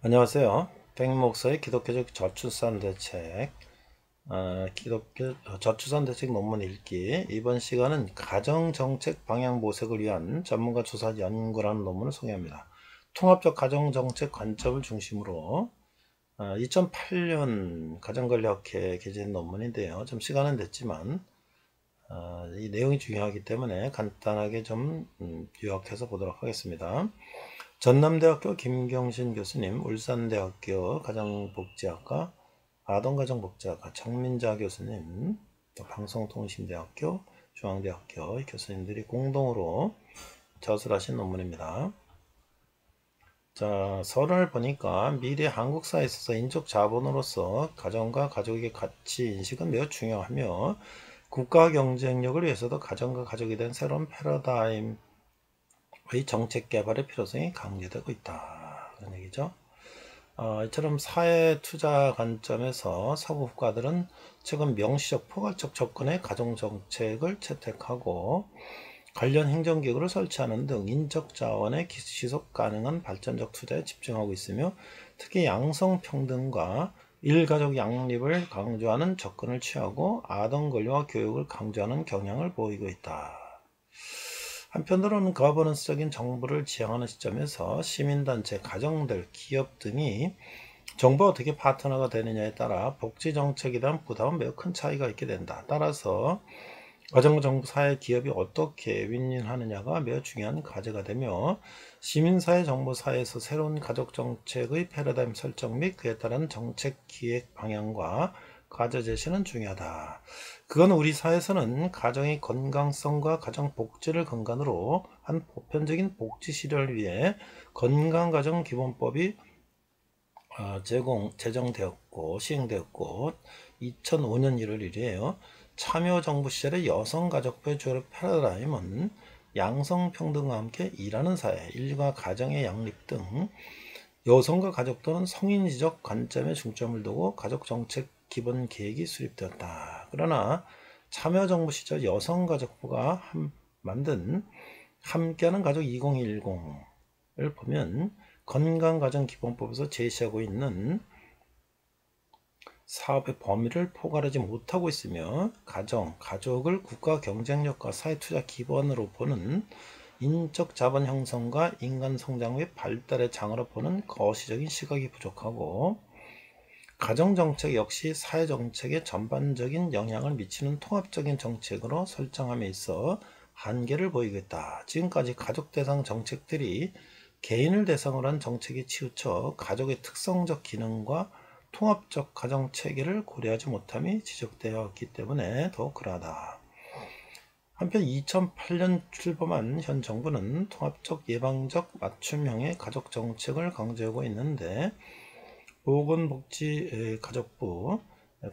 안녕하세요. 백목사의 기독교적 저출산 대책, 기독교 저출산 대책 논문 읽기. 이번 시간은 가정정책 방향 모색을 위한 전문가 조사 연구라는 논문을 소개합니다. 통합적 가정정책 관점을 중심으로 2008년 가정관리학회에 게재된 논문인데요. 좀 시간은 됐지만 이 내용이 중요하기 때문에 간단하게 좀 요약해서 보도록 하겠습니다. 전남대학교 김경신 교수님, 울산대학교 가정복지학과 아동가정복지학과 정민자 교수님, 또 방송통신대학교, 중앙대학교 교수님들이 공동으로 저술하신 논문입니다. 자, 서론을 보니까 미래 한국 사회에 있어서 인적 자본으로서 가정과 가족의 가치 인식은 매우 중요하며 국가 경쟁력을 위해서도 가정과 가족에 대한 새로운 패러다임의 정책 개발의 필요성이 강조되고 있다. 그런 얘기죠. 이처럼 사회 투자 관점에서 서구 국가들은 최근 명시적 포괄적 접근의 가정정책을 채택하고 관련 행정기구를 설치하는 등 인적 자원의 지속 가능한 발전적 투자에 집중하고 있으며 특히 양성평등과 일가족 양립을 강조하는 접근을 취하고 아동 권리와 교육을 강조하는 경향을 보이고 있다. 한편으로는 거버넌스적인 정부를 지향하는 시점에서 시민단체, 가정들, 기업 등이 정부가 어떻게 파트너가 되느냐에 따라 복지정책에 대한 부담은 매우 큰 차이가 있게 된다. 따라서 가정, 정부, 사회, 기업이 어떻게 윈윈하느냐가 매우 중요한 과제가 되며 시민사회, 정부사회에서 새로운 가족정책의 패러다임 설정 및 그에 따른 정책 기획 방향과 과제 제시는 중요하다. 그건 우리 사회에서는 가정의 건강성과 가정 복지를 근간으로 한 보편적인 복지 실현을 위해 건강가정기본법이 제정되었고 시행되었고 2005년 1월 1일이에요. 참여정부 시절의 여성가족부의 주요 패러다임은 양성평등과 함께 일하는 사회, 일과 가정의 양립 등 여성과 가족 또는 성인지적 관점에 중점을 두고 가족정책 기본 계획이 수립되었다. 그러나 참여정부 시절 여성가족부가 만든 함께하는 가족 2010을 보면 건강가정기본법에서 제시하고 있는 사업의 범위를 포괄하지 못하고 있으며 가족을 국가 경쟁력과 사회투자 기반으로 보는 인적 자본 형성과 인간 성장 및 발달의 장으로 보는 거시적인 시각이 부족하고 가정정책 역시 사회정책에 전반적인 영향을 미치는 통합적인 정책으로 설정함에 있어 한계를 보이고 있다. 지금까지 가족 대상 정책들이 개인을 대상으로 한 정책에 치우쳐 가족의 특성적 기능과 통합적 가정체계를 고려하지 못함이 지적되었기 때문에 더욱 그러하다. 한편 2008년 출범한 현 정부는 통합적 예방적 맞춤형의 가족정책을 강조하고 있는데 보건복지가족부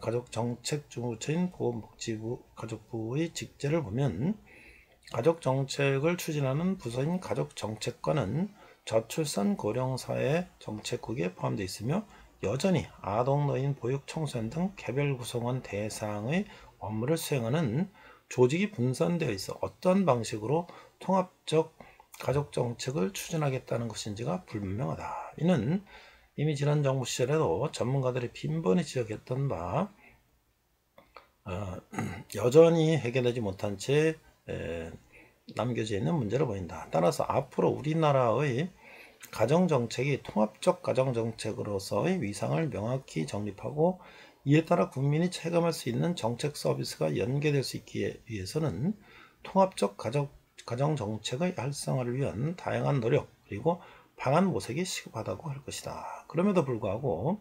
가족정책주무처인 보건복지부 가족부의 직제를 보면 가족정책을 추진하는 부서인 가족정책과는 저출산 고령사회 정책국에 포함되어 있으며 여전히 아동, 노인, 보육, 청소년 등 개별 구성원 대상의 업무를 수행하는 조직이 분산되어 있어 어떤 방식으로 통합적 가족정책을 추진하겠다는 것인지가 불분명하다. 이는 이미 지난 정부 시절에도 전문가들이 빈번히 지적했던 바 여전히 해결되지 못한 채 남겨져 있는 문제로 보인다. 따라서 앞으로 우리나라의 가정정책이 통합적 가정정책으로서의 위상을 명확히 정립하고 이에 따라 국민이 체감할 수 있는 정책 서비스가 연계될 수 있기 위해서는 통합적 가정정책의 활성화를 위한 다양한 노력 그리고 방안 모색이 시급하다고 할 것이다. 그럼에도 불구하고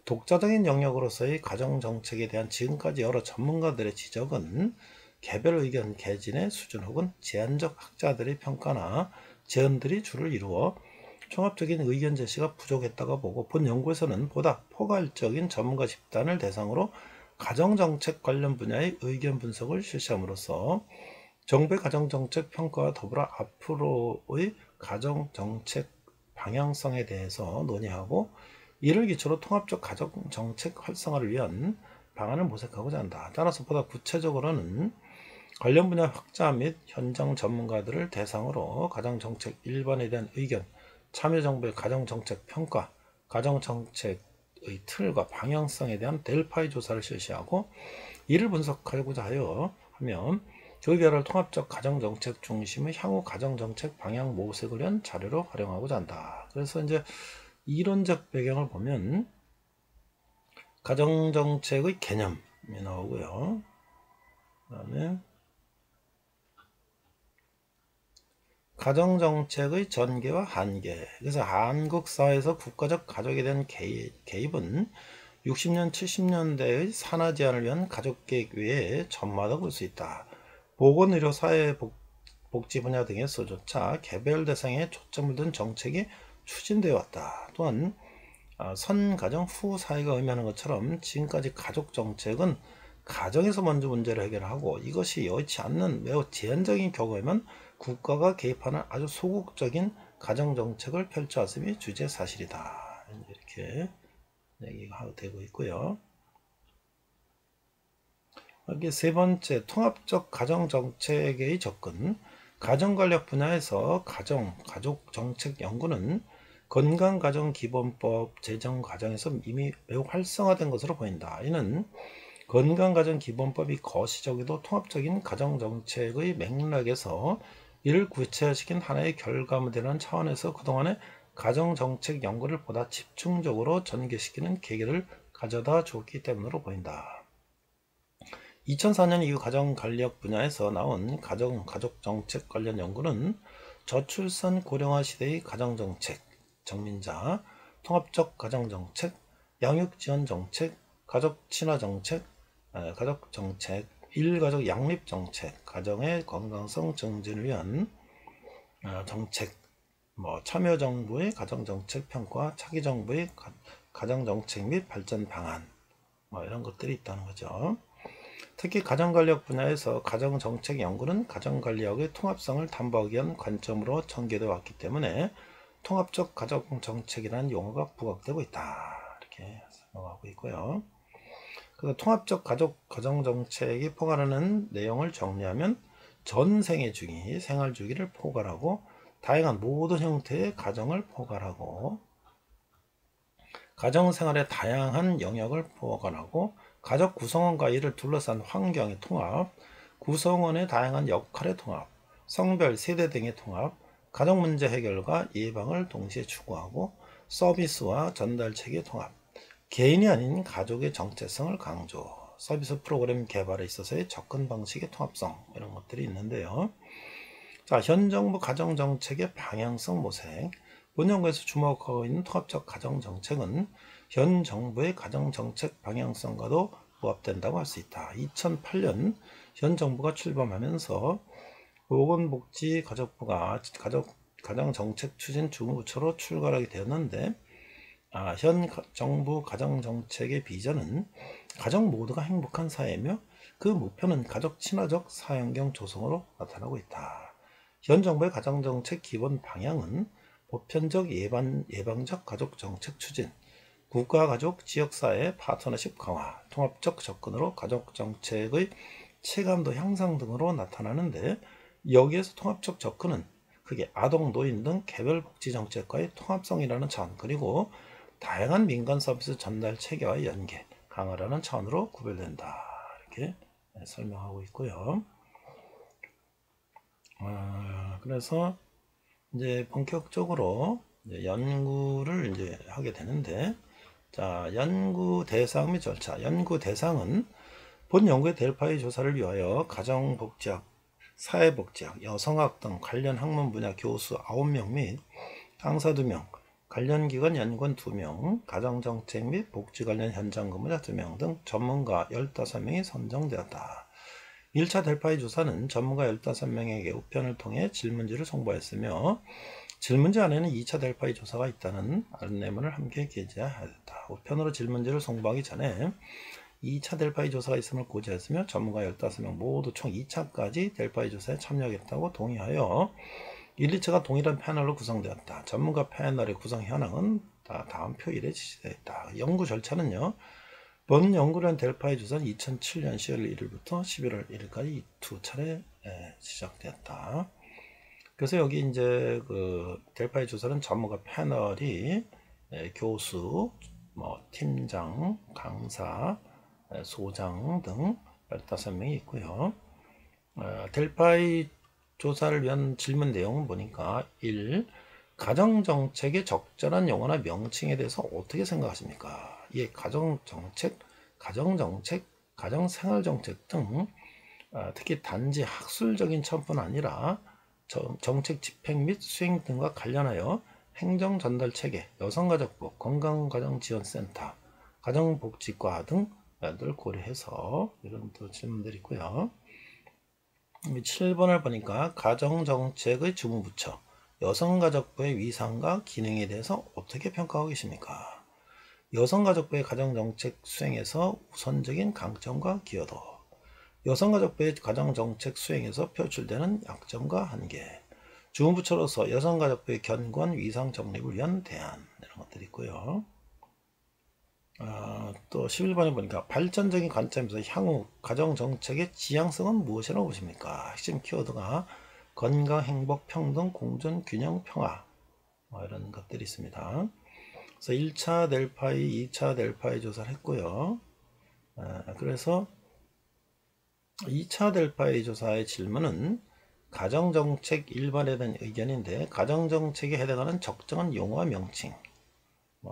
독자적인 영역으로서의 가정정책에 대한 지금까지 여러 전문가들의 지적은 개별 의견 개진의 수준 혹은 제한적 학자들의 평가나 제언들이 주를 이루어 종합적인 의견 제시가 부족했다고 보고 본 연구에서는 보다 포괄적인 전문가 집단을 대상으로 가정정책 관련 분야의 의견 분석을 실시함으로써 정부의 가정정책 평가와 더불어 앞으로의 가정정책 방향성에 대해서 논의하고 이를 기초로 통합적 가정정책 활성화를 위한 방안을 모색하고자 한다. 따라서 보다 구체적으로는 관련 분야 학자 및 현장 전문가들을 대상으로 가정정책 일반에 대한 의견, 참여정부의 가정정책 평가, 가정정책의 틀과 방향성에 대한 델파이 조사를 실시하고 이를 분석하고자 하면 조기별을 통합적 가정정책 중심의 향후 가정정책 방향 모색을 위한 자료로 활용하고자 한다. 그래서 이제 이론적 배경을 보면 가정정책의 개념이 나오고요. 그 다음에 가정정책의 전개와 한계. 그래서 한국 사회에서 국가적 가족에 대한 개입은 60년, 70년대의 산하 제한을 위한 가족계획 외에 전마다 볼 수 있다. 보건의료, 사회복지 분야 등에서조차 개별 대상에 초점을 둔 정책이 추진되어 왔다. 또한 선가정 후 사회가 의미하는 것처럼 지금까지 가족정책은 가정에서 먼저 문제를 해결하고 이것이 여의치 않는 매우 제한적인 경우에만 국가가 개입하는 아주 소극적인 가정정책을 펼쳐왔음이 주제 사실이다. 이렇게 얘기가 되고 있고요. 여기 세 번째, 통합적 가정정책의 접근. 가정관련 분야에서 가족정책 연구는 건강가정기본법 제정 과정에서 이미 매우 활성화된 것으로 보인다. 이는 건강가정기본법이 거시적이도 통합적인 가정정책의 맥락에서 이를 구체화시킨 하나의 결과물이라는 차원에서 그동안의 가정정책 연구를 보다 집중적으로 전개시키는 계기를 가져다 주었기 때문으로 보인다. 2004년 이후 가정관리학 분야에서 나온 가족정책 관련 연구는 저출산 고령화 시대의 가정정책, 정민자, 통합적 가정정책, 양육지원정책, 가족친화정책, 가족정책, 일가족 양립정책, 가정의 건강성 증진을 위한 정책, 참여정부의 가정정책 평가, 차기정부의 가정정책 및 발전 방안, 이런 것들이 있다는 거죠. 특히 가정관리학 분야에서 가정정책 연구는 가정관리학의 통합성을 담보하기 위한 관점으로 전개되어 왔기 때문에 통합적 가정정책이라는 용어가 부각되고 있다. 이렇게 설명하고 있고요. 그래서 통합적 가정정책이 포괄하는 내용을 정리하면 전생애 주기, 생활주기를 포괄하고 다양한 모든 형태의 가정을 포괄하고 가정생활의 다양한 영역을 포괄하고 가족 구성원과 이를 둘러싼 환경의 통합, 구성원의 다양한 역할의 통합, 성별, 세대 등의 통합, 가족 문제 해결과 예방을 동시에 추구하고 서비스와 전달체계의 통합, 개인이 아닌 가족의 정체성을 강조, 서비스 프로그램 개발에 있어서의 접근 방식의 통합성, 이런 것들이 있는데요. 자, 현 정부 가정정책의 방향성 모색. 본 연구에서 주목하고 있는 통합적 가정정책은 현 정부의 가정정책 방향성과도 부합된다고 할 수 있다. 2008년 현 정부가 출범하면서 보건복지가족부가 가정정책 추진 주무부처로 출가하게 되었는데 현 정부 가정정책의 비전은 가정 모두가 행복한 사회이며 그 목표는 가족 친화적 사회환경 조성으로 나타나고 있다. 현 정부의 가정정책 기본 방향은 보편적 예방적 가족정책 추진, 국가가족 지역사회 파트너십 강화, 통합적 접근으로 가족정책의 체감도 향상 등으로 나타나는데 여기에서 통합적 접근은 크게 아동, 노인 등 개별 복지정책과의 통합성이라는 차원 그리고 다양한 민간 서비스 전달 체계와의 연계, 강화라는 차원으로 구별된다. 이렇게 설명하고 있고요. 그래서 이제 본격적으로 연구를 이제 하게 되는데, 자, 연구 대상 및 절차. 연구 대상은 본 연구의 델파이 조사를 위하여 가정복지학, 사회복지학, 여성학 등 관련 학문 분야 교수 9명 및 강사 2명, 관련 기관 연구원 2명, 가정정책 및 복지 관련 현장 근무자 2명 등 전문가 15명이 선정되었다. 1차 델파이 조사는 전문가 15명에게 우편을 통해 질문지를 송부했으며 질문지 안에는 2차 델파이 조사가 있다는 안내문을 함께 게재하였다. 우편으로 질문지를 송부하기 전에 2차 델파이 조사가 있음을 고지했으며 전문가 15명 모두 총 2차까지 델파이 조사에 참여하겠다고 동의하여 1, 2차가 동일한 패널로 구성되었다. 전문가 패널의 구성 현황은 다음 표일에 지시되어 있다. 연구 절차는요. 본 연구를 한 델파이 조사는 2007년 10월 1일부터 11월 1일까지 두 차례 시작되었다. 그래서 여기 이제 그 델파이 조사는 전문가 패널이 교수, 팀장, 강사, 소장 등 15명이 있고요. 델파이 조사를 위한 질문 내용은 보니까 1. 가정정책의 적절한 용어나 명칭에 대해서 어떻게 생각하십니까? 이 가정정책, 가정생활정책 등 특히 단지 학술적인 첨부는 아니라 정책 집행 및 수행 등과 관련하여 행정 전달 체계, 여성가족부, 건강가정지원센터, 가정복지과 등을 고려해서 이런 또 질문들이 있고요. 7번을 보니까 가정정책의 주무부처, 여성가족부의 위상과 기능에 대해서 어떻게 평가하고 계십니까? 여성가족부의 가정정책 수행에서 우선적인 강점과 기여도, 여성가족부의 가정정책 수행에서 표출되는 약점과 한계, 주무부처로서 여성가족부의 견고한 위상 정립을 위한 대안, 이런 것들이 있고요. 또 11번에 보니까 발전적인 관점에서 향후 가정정책의 지향성은 무엇이라고 보십니까? 핵심 키워드가 건강, 행복, 평등, 공존, 균형, 평화 이런 것들이 있습니다. 그래서 1차 델파이, 2차 델파이 조사를 했고요. 그래서 2차 델파이 조사의 질문은 가정정책 일반에 대한 의견인데 가정정책에 해당하는 적정한 용어와 명칭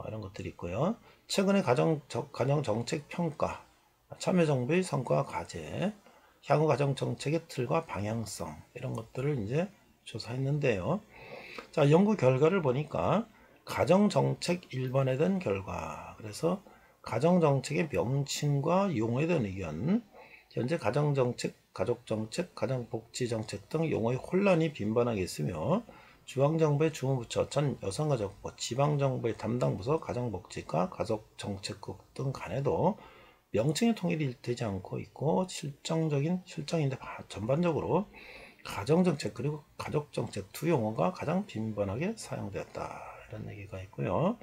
이런 것들이 있고요. 최근의 가정정책 평가, 참여정부의 성과와 과제, 향후 가정정책의 틀과 방향성 이런 것들을 이제 조사했는데요. 자, 연구 결과를 보니까 가정정책 일반에 대한 결과, 그래서 가정정책의 명칭과 용어에 대한 의견, 현재 가정정책, 가족정책, 가정복지정책 등 용어의 혼란이 빈번하게 있으며 중앙정부의 주무부처, 전 여성가족부, 지방정부의 담당부서, 가정복지과, 가족정책국 등 간에도 명칭의 통일이 되지 않고 있고 실정인데 전반적으로 가정정책 그리고 가족정책 두 용어가 가장 빈번하게 사용되었다. 이런 얘기가 있고요.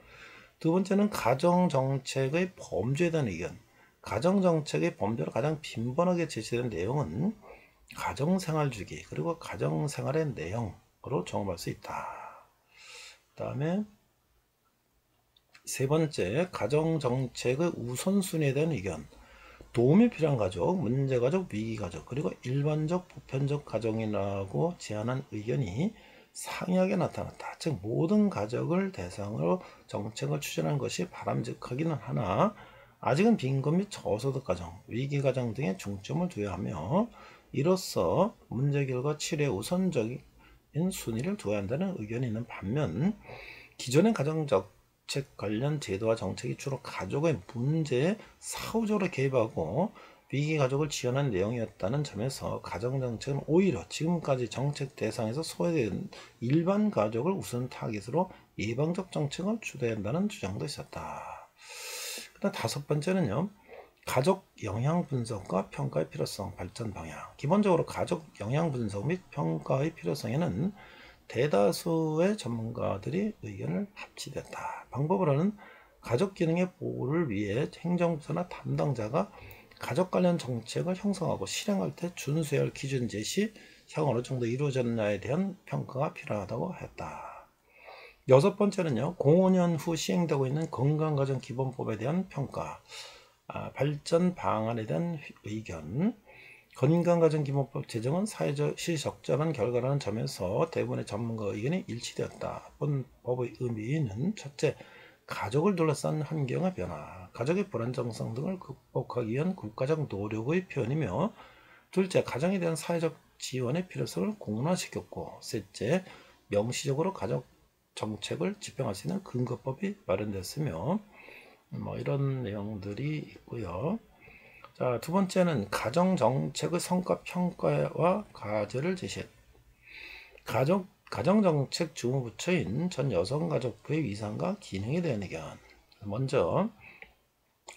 두 번째는 가정정책의 범주에 대한 의견. 가정정책의 범주로 가장 빈번하게 제시된 내용은 가정생활주기 그리고 가정생활의 내용으로 종합할 수 있다. 그 다음에 세 번째, 가정정책의 우선순위에 대한 의견. 도움이 필요한 가족, 문제가족, 위기가족, 그리고 일반적, 보편적 가정이라고 제안한 의견이 상이하게 나타났다. 즉 모든 가족을 대상으로 정책을 추진하는 것이 바람직하기는 하나 아직은 빈곤 및 저소득 가정, 위기가정 등에 중점을 두어야 하며 이로써 문제 해결과 치료에 우선적인 순위를 두어야 한다는 의견이 있는 반면 기존의 가정정책 관련 제도와 정책이 주로 가족의 문제에 사후적으로 개입하고 위기가족을 지원한 내용이었다는 점에서 가정정책은 오히려 지금까지 정책 대상에서 소외된 일반 가족을 우선 타깃으로 예방적 정책을 주도해야 한다는 주장도 있었다. 그다음 다섯 번째는요. 가족 영향 분석과 평가의 필요성, 발전 방향. 기본적으로 가족 영향 분석 및 평가의 필요성에는 대다수의 전문가들이 의견을 합치됐다. 방법으로는 가족 기능의 보호를 위해 행정부서나 담당자가 가족 관련 정책을 형성하고 실행할 때 준수해야 할 기준 제시, 향후 어느 정도 이루어졌나에 대한 평가가 필요하다고 했다. 여섯 번째는요. 05년 후 시행되고 있는 건강가정기본법에 대한 평가, 발전 방안에 대한 의견, 건강가정기본법 제정은 사회적 시적절한 결과라는 점에서 대부분의 전문가 의견이 일치되었다. 본 법의 의미는 첫째, 가족을 둘러싼 환경의 변화, 가족의 불안정성 등을 극복하기 위한 국가적 노력의 표현이며 둘째, 가정에 대한 사회적 지원의 필요성을 공론화시켰고 셋째, 명시적으로 가족 정책을 집행할 수 있는 근거법이 마련됐으며 이런 내용들이 있고요. 자, 두 번째는 가정정책의 성과 평가와 과제를 제시했다. 가정정책 주무부처인 전 여성가족부의 위상과 기능에 대한 의견. 먼저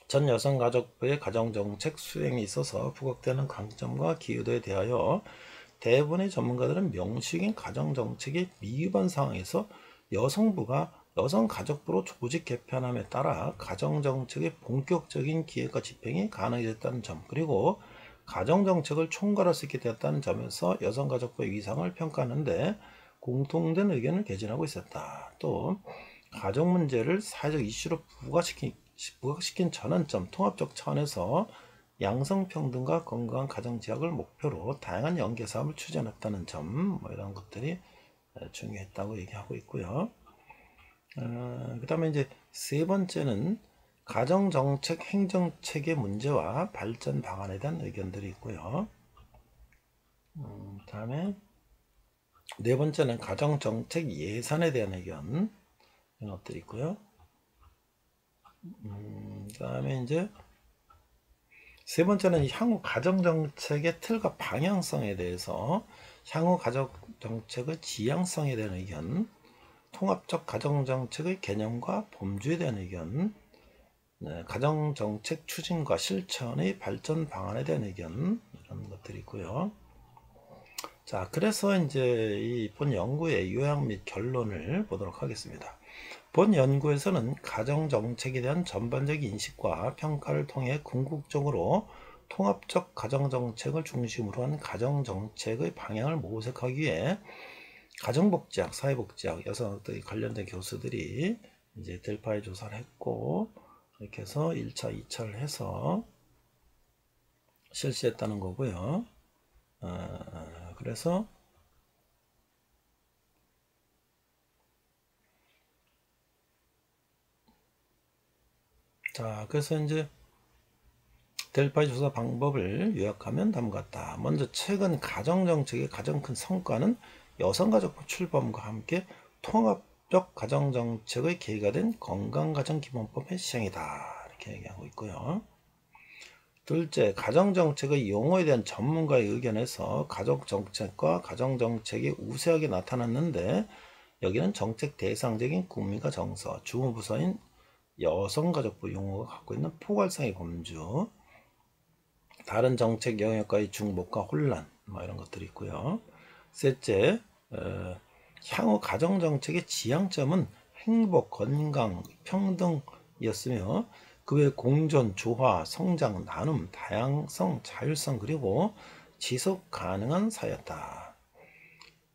전 여성가족부의 가정정책 수행에 있어서 부각되는 강점과 기여도에 대하여 대부분의 전문가들은 명시적인 가정정책이 미흡한 상황에서 여성부가 여성가족부로 조직 개편함에 따라 가정정책의 본격적인 기획과 집행이 가능해졌다는 점, 그리고 가정정책을 총괄할 수 있게 되었다는 점에서 여성가족부의 위상을 평가하는데 공통된 의견을 개진하고 있었다. 또 가족 문제를 사회적 이슈로 부각시킨 전환점, 통합적 차원에서 양성평등과 건강한 가정지역을 목표로 다양한 연계사업을 추진했다는 점, 뭐 이런 것들이 중요했다고 얘기하고 있고요. 그 다음에 이제 세 번째는 가정정책 행정체계 문제와 발전 방안에 대한 의견들이 있고요. 다음에 네 번째는 가정정책 예산에 대한 의견, 이런 것들이 있고요. 그 다음에 이제 세 번째는 향후 가정정책의 틀과 방향성에 대해서, 향후 가정정책의 지향성에 대한 의견, 통합적 가정정책의 개념과 범주에 대한 의견, 가정정책 추진과 실천의 발전 방안에 대한 의견, 이런 것들이 있고요. 자, 그래서 이제 이 본 연구의 요약 및 결론을 보도록 하겠습니다. 본 연구에서는 가정정책에 대한 전반적인 인식과 평가를 통해 궁극적으로 통합적 가정정책을 중심으로 한 가정정책의 방향을 모색하기 위해 가정복지학, 사회복지학, 여성학들이 관련된 교수들이 이제 델파이 조사를 했고, 이렇게 해서 1차, 2차를 해서 실시했다는 거고요. 그래서 자, 그래서 이제 델파이 조사 방법을 요약하면 다음과 같다. 먼저 최근 가정정책의 가장 큰 성과는 여성가족부 출범과 함께 통합적 가정정책의 계기가 된 건강가정기본법의 시행이다. 이렇게 얘기하고 있고요. 둘째, 가정정책의 용어에 대한 전문가의 의견에서 가족정책과 가정정책이 우세하게 나타났는데, 여기는 정책 대상적인 국민과 정서, 주무부서인 여성가족부 용어가 갖고 있는 포괄성의 범주, 다른 정책 영역과의 중복과 혼란, 뭐 이런 것들이 있고요. 셋째, 향후 가정정책의 지향점은 행복, 건강, 평등이었으며 그 외 공존, 조화, 성장, 나눔, 다양성, 자율성, 그리고 지속 가능한 사회였다.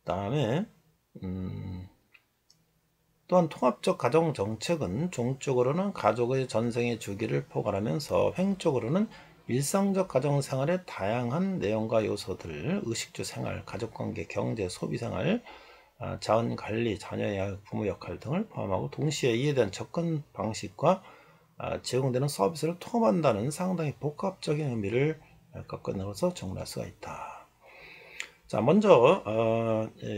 다음에 또한 통합적 가정정책은 종적으로는 가족의 전생의 주기를 포괄하면서 횡적으로는 일상적 가정생활의 다양한 내용과 요소들을 의식주 생활, 가족관계, 경제, 소비생활, 자원관리, 자녀의 양육, 부모 역할 등을 포함하고 동시에 이에 대한 접근 방식과 제공되는 서비스를 통합한다는 상당히 복합적인 의미를 꺾어내어서 정리할 수가 있다. 자, 먼저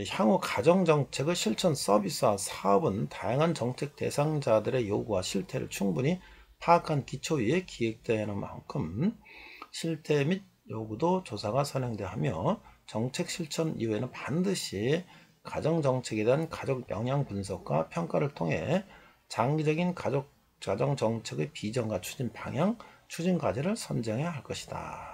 향후 가정정책의 실천 서비스와 사업은 다양한 정책 대상자들의 요구와 실태를 충분히 파악한 기초 위에 기획되는 만큼 실태 및 요구도 조사가 선행되어 하며 정책 실천 이후에는 반드시 가정정책에 대한 가족 영향 분석과 평가를 통해 장기적인 가정정책의 비전과 추진 방향, 추진 과제를 선정해야 할 것이다.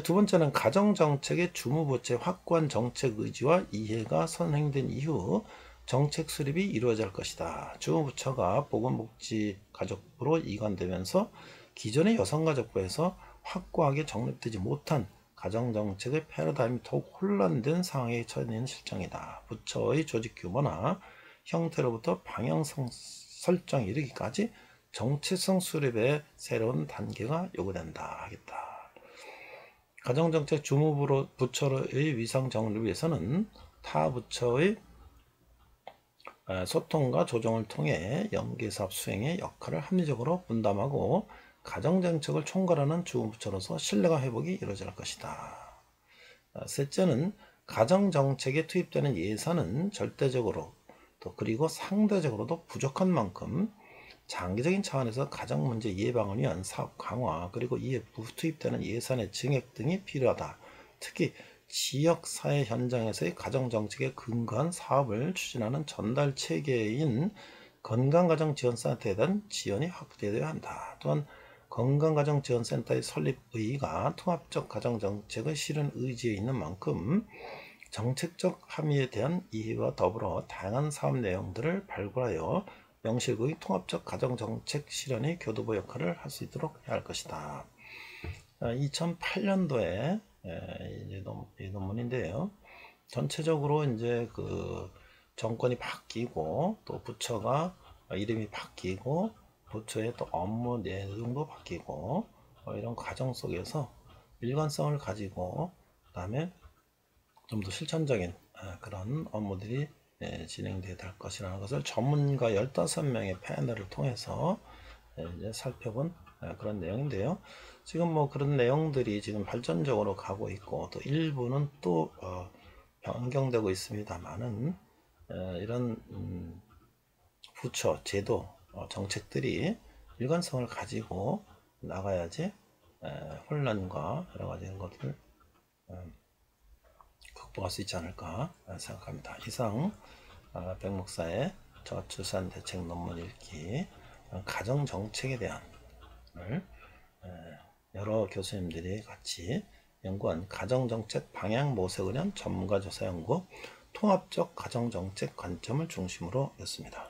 두 번째는 가정정책의 주무부처의 확고한 정책 의지와 이해가 선행된 이후 정책 수립이 이루어질 것이다. 주무부처가 보건복지가족부로 이관되면서 기존의 여성가족부에서 확고하게 정립되지 못한 가정정책의 패러다임이 더욱 혼란된 상황에 처해 있는 실정이다. 부처의 조직 규모나 형태로부터 방향성 설정에 이르기까지 정체성 수립의 새로운 단계가 요구된다 하겠다. 가정정책 주무부처의 위상 정립을 위해서는 타 부처의 소통과 조정을 통해 연계사업 수행의 역할을 합리적으로 분담하고 가정정책을 총괄하는 주무부처로서 신뢰가 회복이 이루어질 것이다. 셋째는 가정정책에 투입되는 예산은 절대적으로 또 그리고 상대적으로도 부족한 만큼 장기적인 차원에서 가정 문제 예방을 위한 사업 강화 그리고 이에 투입되는 예산의 증액 등이 필요하다. 특히 지역사회 현장에서의 가정정책에 근거한 사업을 추진하는 전달 체계인 건강가정지원센터에 대한 지원이 확대되어야 한다. 또한 건강가정지원센터의 설립 의의가 통합적 가정정책의 실현 의지에 있는 만큼 정책적 함의에 대한 이해와 더불어 다양한 사업 내용들을 발굴하여 명실공히 통합적 가정정책 실현의 교도보 역할을 할 수 있도록 해야 할 것이다. 2008년도에 이 논문인데요. 전체적으로 이제 그 정권이 바뀌고 또 부처가 이름이 바뀌고 부처의 또 업무 내용도 바뀌고 이런 과정 속에서 일관성을 가지고 그다음에 좀 더 실천적인 그런 업무들이 진행되어야 될 것이라는 것을 전문가 15명의 패널을 통해서 이제 살펴본 그런 내용인데요. 지금 뭐 그런 내용들이 지금 발전적으로 가고 있고 또 일부는 또 변경되고 있습니다만은 이런 부처, 제도, 정책들이 일관성을 가지고 나가야지 혼란과 여러 가지 것들을 극복할 수 있지 않을까 생각합니다. 이상 백 목사의 저출산 대책 논문 읽기 가정 정책에 대한 여러 교수님들이 같이 연구한 가정정책 방향 모색을 위한 전문가 조사 연구 통합적 가정정책 관점을 중심으로 였습니다.